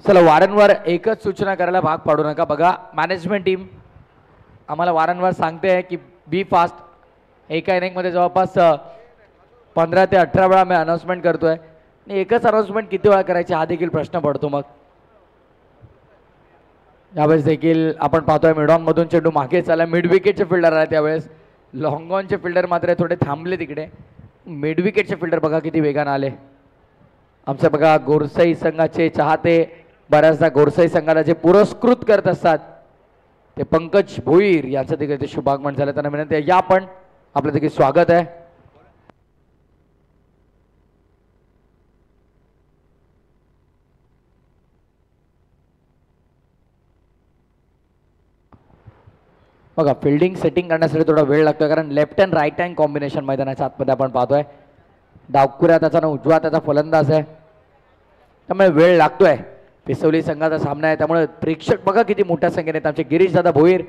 चला, वारंवार एकच सूचना करायला भाग पाडू नका. बघा, मॅनेजमेंट टीम आम्हाला वारंवार सांगते की बी फास्ट. एका इनिंगमध्ये जवळपास 15 ते 18 वेळा मी अनाउन्समेंट करतोय आणि एकच अनाउन्समेंट किती वेळा करायची हा देखील प्रश्न पडतो. मग यावेळेस देखील आपण पाहतोय मिडॉन मधून चेंडू मागे चालला. मिड विकेटचे फिल्डर आहे त्यावेळेस. लॉंग ऑनचे फिल्डर मात्र थोडे थांबले तिकडे. मिड विकेटचे फिल्डर बघा किती वेगाने आले. आमचं बघा गोरसाई संघाचे चाहते बऱ्याचदा गोरसाई संघाला जे पुरस्कृत करत असतात ते पंकज भोईर यांचं देखील ते शुभागमन झालं. त्यांना विनंती आहे या पण आपलं देखील स्वागत आहे. बघा, फिल्डिंग सेटिंग करण्यासाठी थोडा वेळ लागतोय कारण left and right hand combination मैदानाच्या आतमध्ये आपण पाहतोय. डावखुऱ्या त्याचा ना उजवा त्याचा फलंदाज आहे, त्यामुळे वेळ लागतोय. पिसवली संघाचा सामना आहे, त्यामुळे प्रेक्षक बघा किती मोठ्या संख्येने आहेत. आमचे गिरीश दादा भोईर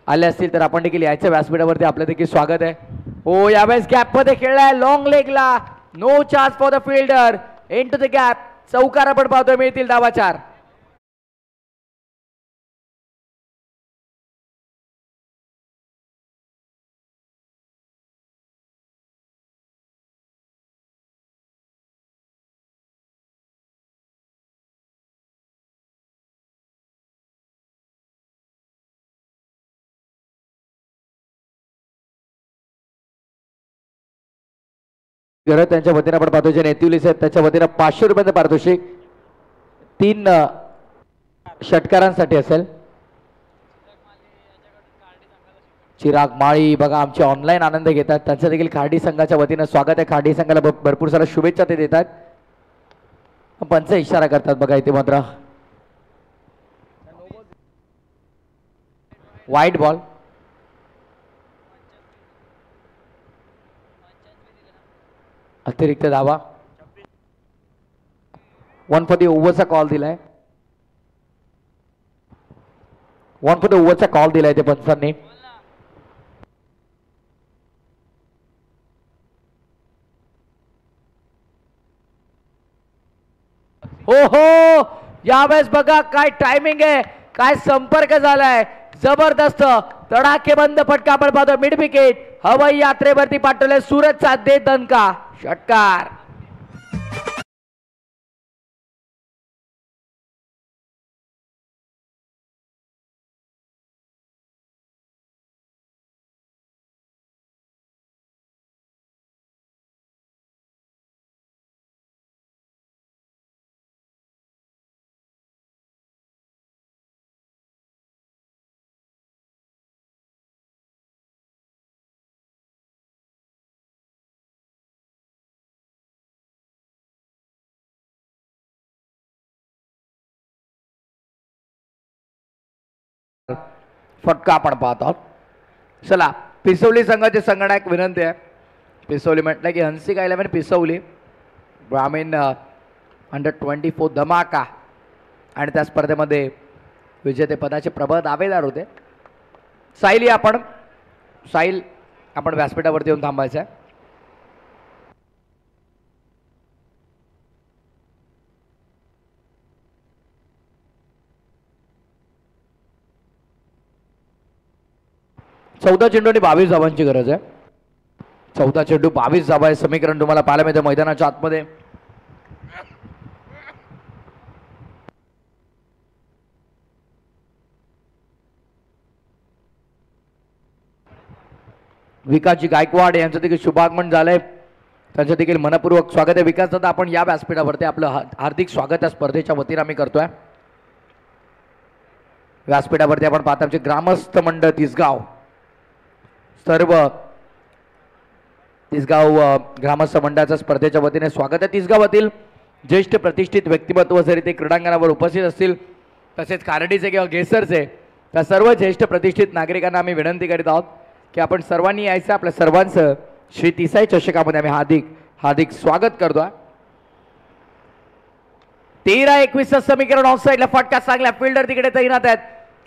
आले असतील तर आपण देखील यायचं व्यासपीठावरती आपलं देखील स्वागत आहे. हो, यावेळेस गॅप मध्ये खेळलाय लॉंग लेगला, no chance for the fielder, into the gap. चौकार आपण पाहतोय, मिळतील धावा 4. गरज त्यांच्या वतीनं आपण पाहतो जे नेतिवलीस आहेत त्याच्या वतीनं 500 रुपयाचं पारितोषिक 3 षटकारांसाठी असेल. चिराग माळी बघा आमचे ऑनलाईन आनंद घेतात, त्यांचं देखील खार्डी संघाच्या वतीनं स्वागत आहे. खार्डी संघाला भरपूर साऱ्या शुभेच्छा ते देतात. पंच इशारा करतात बघा इथे मात्र. वाईट बॉल. अतिरिक्त धावा. 1 फॉर द ओव्हरचा कॉल दिलाय. 1 फॉर द ओव्हरचा कॉल दिलाय ते पंचांनी. हो हो, यावेळेस बघा काय टायमिंग आहे, काय संपर्क झालाय, जबरदस्त तडाखेबंद फटका आपण पाहतो. मिड विकेट हवाई यात्रेवरती पाठवले सूरज साधे दणका षटकार. फटका आपण पाहतो. चला, पिसवली संघाचे संगणक विनंती आहे. पिसवली म्हटलं की हंसिका 11 पिसवली ग्रामीण अंडर-24 धमाका, आणि त्या स्पर्धेमध्ये विजेतेपदाचे प्रबळ दावेदार होते. साईल आपण व्यासपीठावरती येऊन थांबायचं आहे. चौदा चेंडू आणि 22 धावांची गरज आहे. 14 चेंडू 22 धावा आहे समीकरण तुम्हाला पाहायला मिळतं मैदानाच्या आतमध्ये. विकासजी गायकवाड यांचं देखील शुभागमन झालंय, त्यांचं देखील मनपूर्वक स्वागत आहे. विकास दादा आपण या व्यासपीठावरती आपलं हार्दिक स्वागत या स्पर्धेच्या वतीनं आम्ही करतोय. व्यासपीठावरती आपण पाहता आमचे ग्रामस्थ मंडळ तिसगाव, सर्व तिसगाव ग्रामस्थ मंडळाच्या स्पर्धेच्या वतीने स्वागत आहे. तिसगावातील ज्येष्ठ प्रतिष्ठित व्यक्तिमत्व जरी ते क्रीडांगणावर उपस्थित असतील, तसेच खारडीचे किंवा गेसरचे, त्या सर्व ज्येष्ठ प्रतिष्ठित नागरिकांना आम्ही विनंती करीत आहोत की आपण सर्वांनी यायचं. आपल्या सर्वांचं श्री तिसाई चषकामध्ये आम्ही हार्दिक स्वागत करतो. 13-21 समीकरण ऑफसाईडला फटका चांगला, फिल्डर तिकडे तैनात आहेत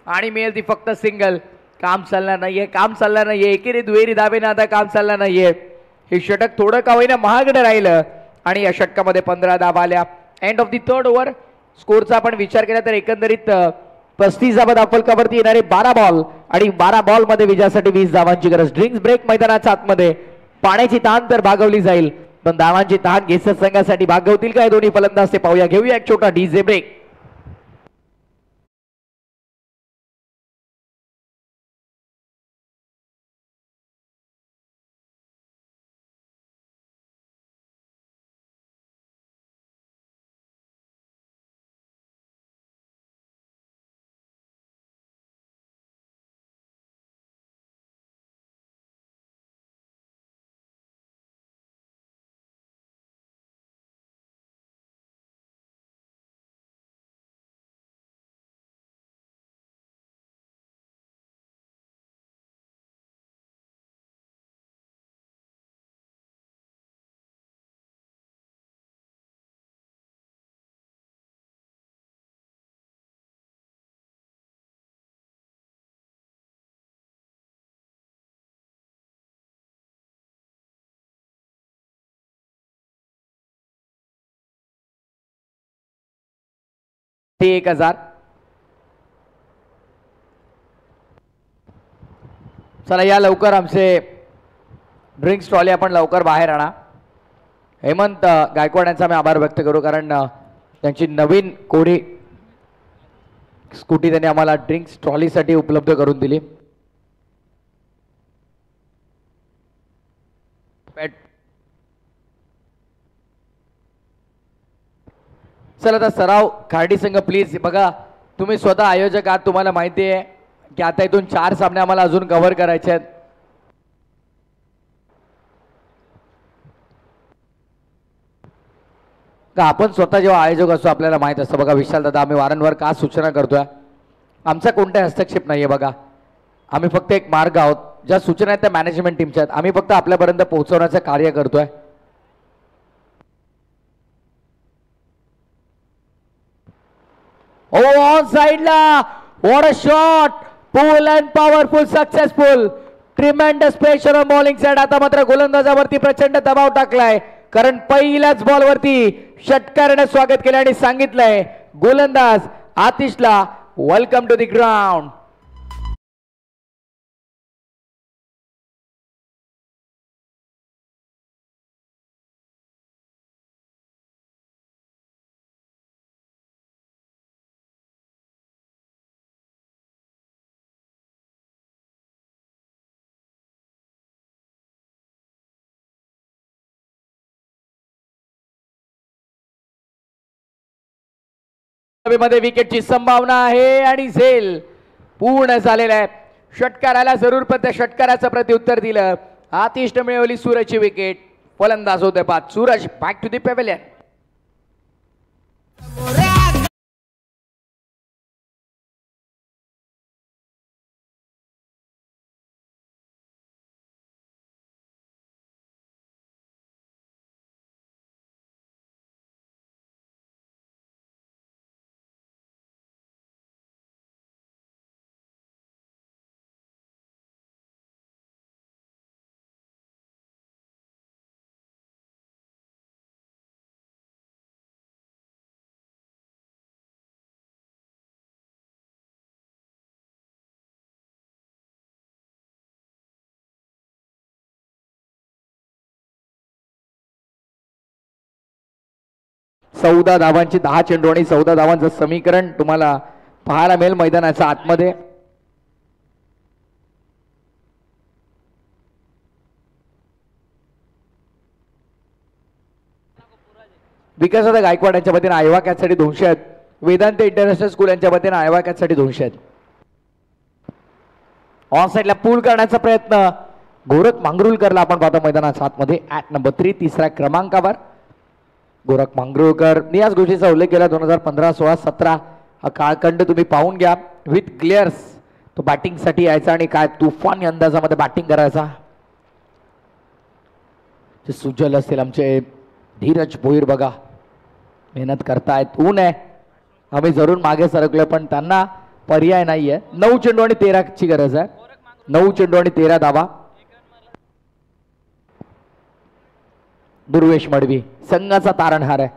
आणि मिळेल ती फक्त सिंगल. काम चालणार नाहीये, एकेरी दुहेरी धावेने आता काम चालणार नाहीये. हे षटक थोडं का होईना महागडं राहिलं आणि या षटकामध्ये 15 धावा आल्या. End of the 3rd over. स्कोरचा आपण विचार केला तर एकंदरीत 35 धावा दाखलकावरती येणारे 12 बॉल आणि 12 बॉल मध्ये विजयासाठी 20 धावांची गरज. ड्रिंक्स ब्रेक मैदानाच्या आतमध्ये. पाण्याची ताण तर भागवली जाईल, पण धावांची ताण घेसर संघासाठी भागवतील काय दोन्ही फलंदाज ते पाहूया. घेऊया एक छोटा डीजे ब्रेक. ते 1000. चला या लवकर आमचे ड्रिंक्स ट्रॉली आपण लवकर बाहेर आणा. हेमंत गायकवाड यांचा मी आभार व्यक्त करू, कारण त्यांची नवीन कोरी स्कूटी त्यांनी आम्हाला ड्रिंक्स ट्रॉलीसाठी उपलब्ध करून दिली. चला आता सराव खार्डी संघ प्लीज बघा, तुम्ही स्वतः आयोजक आहात, तुम्हाला माहिती आहे की आता इथून 4 सामने आम्हाला अजून कव्हर करायचे आहेत. का आपण स्वतः जेव्हा आयोजक असतो आपल्याला माहित असतं. बघा विशाल दादा, आम्ही वारंवार का सूचना करतोय, आमचा कोणताही हस्तक्षेप नाहीये. बघा आम्ही फक्त एक मार्ग आहोत, ज्या सूचना आहेत त्या मॅनेजमेंट टीमच्या आहेत, आम्ही फक्त आपल्यापर्यंत पोहोचवण्याचं कार्य करतोय. ऑन साइडला what a shot, pull and powerful, successful, tremendous pressure on bowling side. आता मात्र गोलंदाजावरती प्रचंड दबाव टाकलाय, कारण पहिल्याच बॉलवरती षटकाराने स्वागत केलं आणि सांगितलंय गोलंदाज आतिशला वेलकम टू द ग्राउंड. मध्ये विकेटची संभावना आहे आणि झेल पूर्ण झालेला आहे. षटकाराला जरूर, पण त्या षटकाराचं प्रत्युत्तर दिलं. आतिशने मिळवली सूरजची विकेट. फलंदाज होते बाद. Suraj back to the pavilion. चौदा धावांची 10 चेंडू आणि 14 धावांचं समीकरण तुम्हाला पाहायला मिळेल मैदानाच्या आतमध्ये. विकास आता गायकवाड यांच्या वतीने आयवा कॅचसाठी 200 आहेत. वेदांत इंटरनॅशनल स्कूल यांच्या वतीने आयवा कॅचसाठी 200 आहेत. ऑन साइडला पूल करण्याचा प्रयत्न गोरख मांगरुळकरला आपण पाहतो मैदानाच्या आतमध्ये. ॲट नंबर 3 तिसऱ्या क्रमांकावर गोरख मांगरुळकर. मी याच गोष्टीचा उल्लेख केला 2015, 16, 17 हा काळखंड तुम्ही पाहून घ्या. विथ ग्लेअर्स तो बॅटिंगसाठी यायचा आणि काय तुफानी अंदाजामध्ये बॅटिंग करायचा. जे सुजल असतील आमचे धीरज भोईर बघा, मेहनत करतायत. ऊन आहे, आम्ही जरूर मागे सरकलोय, पण त्यांना पर्याय नाहीये. 9 चेंडू आणि 13 ची गरज आहे. 9 चेंडू आणि 13 धावा. दुर्वेश मडवी संघाचा तारणहार आहे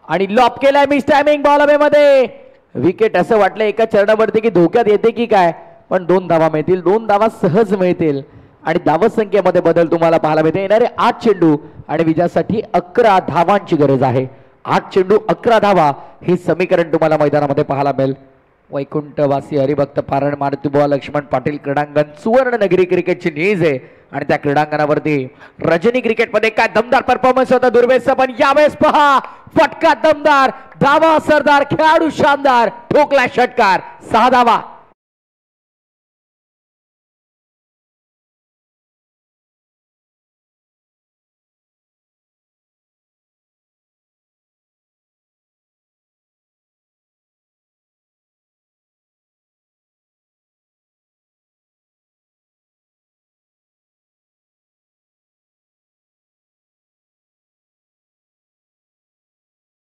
आणि लॉप केलाय. मिस टायमिंग बॉल अवे मध्ये विकेट. असं वाटलं एका चरणावरती की धोक्यात येते की काय, पण 2 धावा मिळतील. 2 धावा सहज मिळतील आणि धावसंख्येमध्ये बदल तुम्हाला पाहायला मिळते. येणारे 8 चेंडू आणि विजयासाठी 11 धावांची गरज आहे. 8 चेंडू 11 धावा हे समीकरण तुम्हाला मैदानामध्ये पाहायला मिळेल. वैकुंठवासी हरिभक्त पारण मारुतीबुवा लक्ष्मण पाटील क्रीडांगण सुवर्ण नगरी क्रिकेटची नीज आहे आणि त्या क्रीडांगणावरती रजनी क्रिकेटमध्ये काय दमदार परफॉर्मन्स होता दुर्वेशचा. पण यावेळेस पहा फटका दमदार, धावा सरदार, खेळाडू शानदार, ठोकला षटकार. 6 धावा.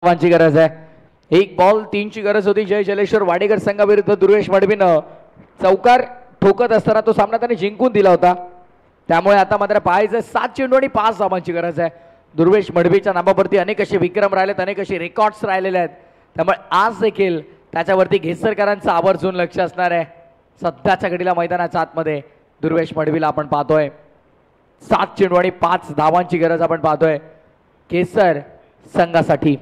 ची गरज आहे. 1 बॉल 3 ची गरज होती. जय जलेश्वर वाडेकर संघाविरुद्ध दुर्वेश मडवीनं चौकार ठोकत असताना तो सामना त्याने जिंकून दिला होता. त्यामुळे आता मात्र पाहायचं 7 चेंडू आणि 5 धावांची गरज आहे. दुर्वेश मडवीच्या नावावरती अनेक असे विक्रम राहिलेत, अनेक असे रेकॉर्ड्स राहिलेले आहेत. त्यामुळे आज देखील त्याच्यावरती घेसरकरांचं आवर्जून लक्ष असणार आहे. सध्याच्या घडीला मैदानाच्या आतमध्ये दुर्वेश मडवीला आपण पाहतोय. 7 चेंडू आणि 5 धावांची गरज आपण पाहतोय केसर संघासाठी.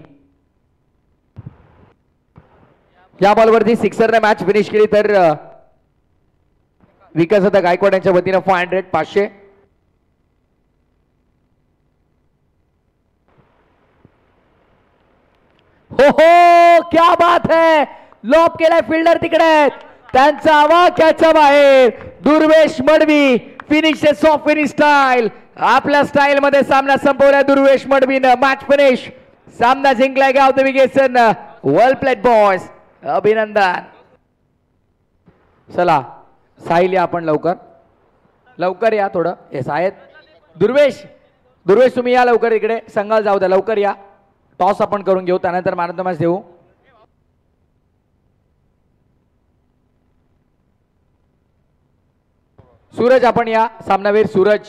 या बॉलवरती सिक्सरने मॅच फिनिश केली तर विकास गायकवाड यांच्या वतीनं 500. हो हो क्या बात है, लॉब केलाय फिल्डर तिकडे, त्यांचा आवाक्याच्या बाहेर. Durvesh Madavi finishes of finish style, आपल्या स्टाईल मध्ये सामना संपवलाय दुर्वेश मडवीनं. मॅच फिनिश, सामना जिंकलाय गाव द विकेसन. वेल प्लेड बॉयज, अभिनंदन. चला साहिल या आपण लवकर या थोडं. येस आहेत दुर्वेश तुम्ही या लवकर इकडे, संघाला जाऊ द्या, लवकर या. टॉस आपण करून घेऊ, त्यानंतर मॅन ऑफ द मॅच देऊ. सूरज आपण या, सामनावीर सूरज.